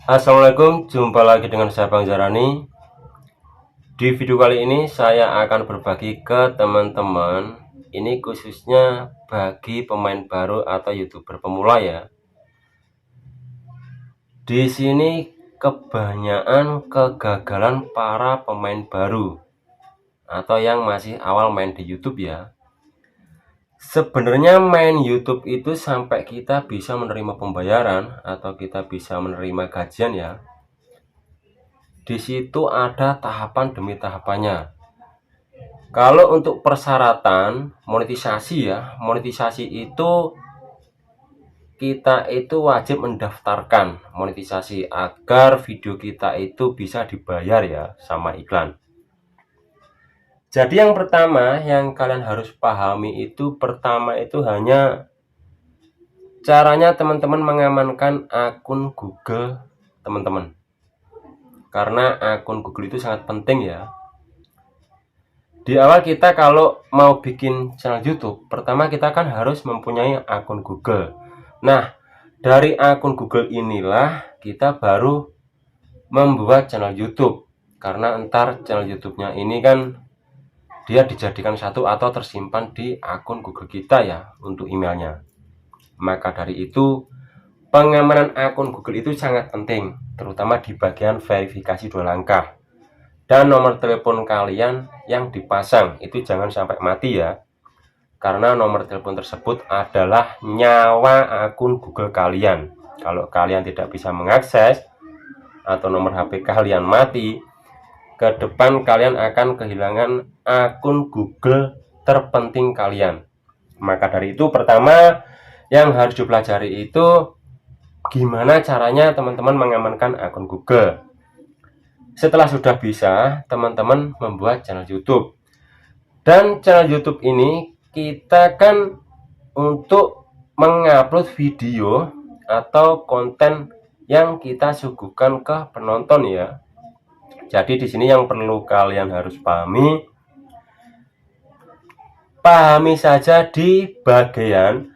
Assalamualaikum, jumpa lagi dengan saya Bang Zarani. Di video kali ini saya akan berbagi ke teman-teman. Ini khususnya bagi pemain baru atau YouTuber pemula ya. Di sini kebanyakan kegagalan para pemain baru atau yang masih awal main di YouTube ya. Sebenarnya main YouTube itu sampai kita bisa menerima pembayaran atau kita bisa menerima gajian ya. Di situ ada tahapan demi tahapannya. Kalau untuk persyaratan monetisasi ya, monetisasi itu kita itu wajib mendaftarkan monetisasi agar video kita itu bisa dibayar ya sama iklan. Jadi yang pertama yang kalian harus pahami itu pertama itu hanya caranya teman-teman mengamankan akun Google teman-teman. Karena akun Google itu sangat penting ya. Di awal kita kalau mau bikin channel YouTube, pertama kita kan harus mempunyai akun Google. Nah, dari akun Google inilah kita baru membuat channel YouTube. Karena ntar channel YouTube-nya ini kan dia dijadikan satu atau tersimpan di akun Google kita ya untuk emailnya. Maka dari itu pengamanan akun Google itu sangat penting, terutama di bagian verifikasi 2 langkah. Dan nomor telepon kalian yang dipasang itu jangan sampai mati ya. Karena nomor telepon tersebut adalah nyawa akun Google kalian. Kalau kalian tidak bisa mengakses atau nomor HP kalian mati, ke depan kalian akan kehilangan akun Google terpenting kalian. Maka dari itu pertama yang harus dipelajari itu gimana caranya teman-teman mengamankan akun Google. Setelah sudah bisa, teman-teman membuat channel YouTube. Dan channel YouTube ini kita kan untuk mengupload video atau konten yang kita suguhkan ke penonton ya. Jadi di sini yang perlu kalian harus pahami saja di bagian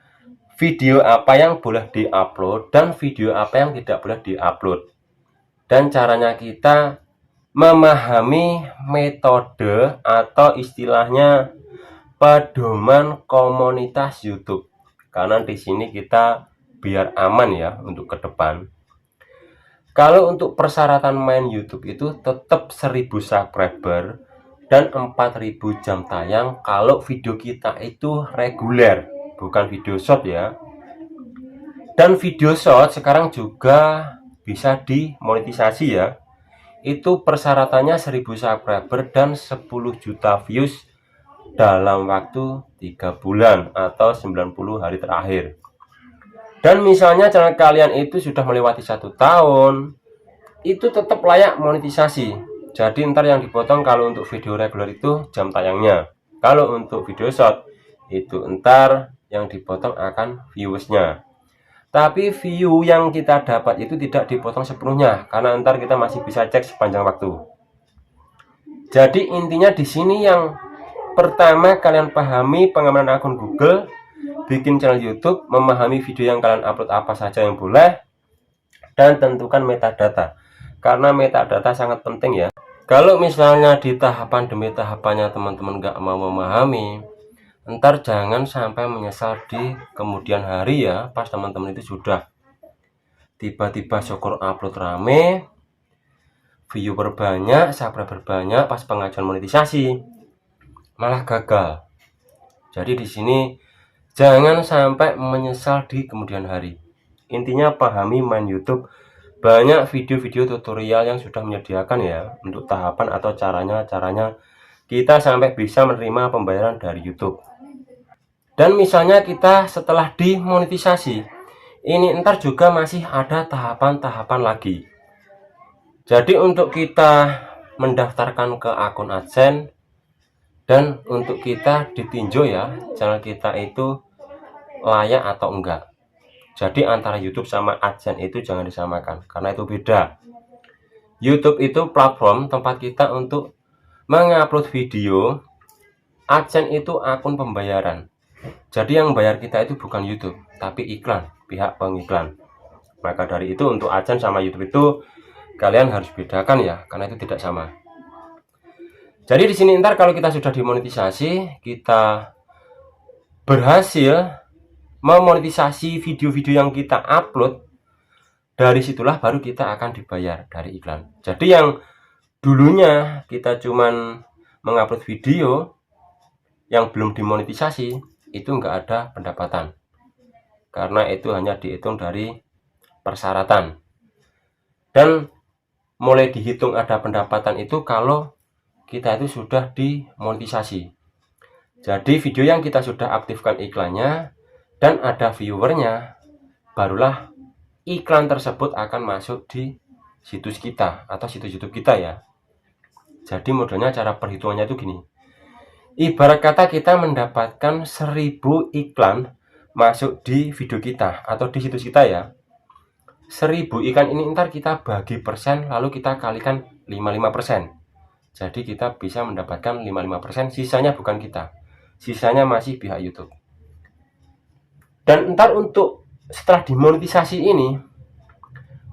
video apa yang boleh diupload dan video apa yang tidak boleh diupload. Dan caranya kita memahami metode atau istilahnya pedoman komunitas YouTube. Karena di sini kita biar aman ya untuk ke depan. Kalau untuk persyaratan main YouTube itu tetap 1000 subscriber dan 4000 jam tayang kalau video kita itu reguler, bukan video short ya. Dan video short sekarang juga bisa dimonetisasi ya. Itu persyaratannya 1000 subscriber dan 10 juta views dalam waktu 3 bulan atau 90 hari terakhir. Dan misalnya channel kalian itu sudah melewati 1 tahun, itu tetap layak monetisasi. Jadi ntar yang dipotong kalau untuk video reguler itu jam tayangnya. Kalau untuk video short itu ntar yang dipotong akan viewsnya. Tapi view yang kita dapat itu tidak dipotong sepenuhnya karena ntar kita masih bisa cek sepanjang waktu. Jadi intinya di sini yang pertama kalian pahami pengamanan akun Google, bikin channel YouTube, memahami video yang kalian upload apa saja yang boleh, dan tentukan metadata. Karena metadata sangat penting ya. Kalau misalnya di tahapan demi tahapannya teman-teman nggak mau memahami, ntar jangan sampai menyesal di kemudian hari ya, pas teman-teman itu sudah tiba-tiba syukur upload rame, viewer banyak, subscriber banyak, pas pengajuan monetisasi malah gagal. Jadi di sini jangan sampai menyesal di kemudian hari. Intinya pahami main YouTube, banyak video-video tutorial yang sudah menyediakan ya untuk tahapan atau caranya kita sampai bisa menerima pembayaran dari YouTube. Dan misalnya kita setelah dimonetisasi, ini ntar juga masih ada tahapan-tahapan lagi. Jadi untuk kita mendaftarkan ke akun AdSense dan untuk kita ditinjau ya channel kita itu layak atau enggak. Jadi antara YouTube sama AdSense itu jangan disamakan karena itu beda. YouTube itu platform tempat kita untuk mengupload video. AdSense itu akun pembayaran. Jadi yang bayar kita itu bukan YouTube tapi iklan, pihak pengiklan. Maka dari itu untuk AdSense sama YouTube itu kalian harus bedakan ya, karena itu tidak sama. Jadi di sini ntar kalau kita sudah dimonetisasi, kita berhasil memonetisasi video-video yang kita upload, dari situlah baru kita akan dibayar dari iklan. Jadi yang dulunya kita cuman mengupload video yang belum dimonetisasi, itu nggak ada pendapatan. Karena itu hanya dihitung dari persyaratan. Dan mulai dihitung ada pendapatan itu kalau kita itu sudah dimonetisasi. Jadi video yang kita sudah aktifkan iklannya dan ada viewernya, barulah iklan tersebut akan masuk di situs kita atau situs YouTube kita ya. Jadi modelnya cara perhitungannya itu gini. Ibarat kata kita mendapatkan 1000 iklan masuk di video kita atau di situs kita ya. 1000 iklan ini ntar kita bagi persen lalu kita kalikan 55%. Jadi kita bisa mendapatkan 55%, sisanya bukan kita. Sisanya masih pihak YouTube. Dan ntar untuk setelah dimonetisasi ini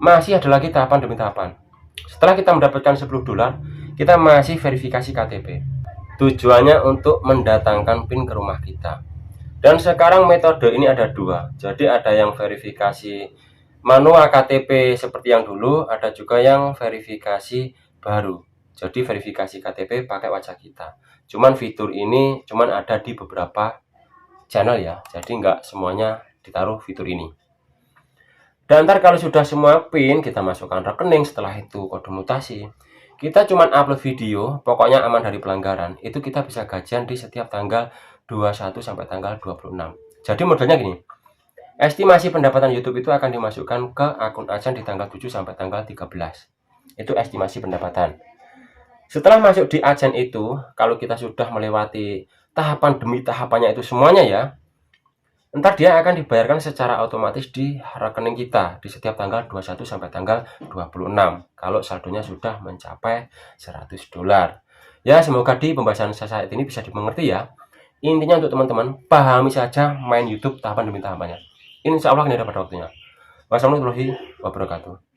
masih ada lagi tahapan demi tahapan. Setelah kita mendapatkan $10, kita masih verifikasi KTP. Tujuannya untuk mendatangkan PIN ke rumah kita. Dan sekarang metode ini ada dua. Jadi ada yang verifikasi manual KTP seperti yang dulu, ada juga yang verifikasi baru. Jadi verifikasi KTP pakai wajah kita. Cuman fitur ini cuman ada di beberapa channel ya. Jadi nggak semuanya ditaruh fitur ini. Dan ntar kalau sudah semua PIN, kita masukkan rekening, setelah itu kode mutasi. Kita cuman upload video, pokoknya aman dari pelanggaran. Itu kita bisa gajian di setiap tanggal 21 sampai tanggal 26. Jadi modelnya gini. Estimasi pendapatan YouTube itu akan dimasukkan ke akun AdSense di tanggal 7 sampai tanggal 13. Itu estimasi pendapatan. Setelah masuk di AdSense itu, kalau kita sudah melewati tahapan demi tahapannya itu semuanya ya, ntar dia akan dibayarkan secara otomatis di rekening kita di setiap tanggal 21 sampai tanggal 26 kalau saldonya sudah mencapai $100. Ya, semoga di pembahasan saya saat ini bisa dimengerti ya. Intinya untuk teman-teman, pahami saja main YouTube tahapan demi tahapannya. Insya Allah ini ada pada waktunya. Wassalamualaikum warahmatullahi wabarakatuh.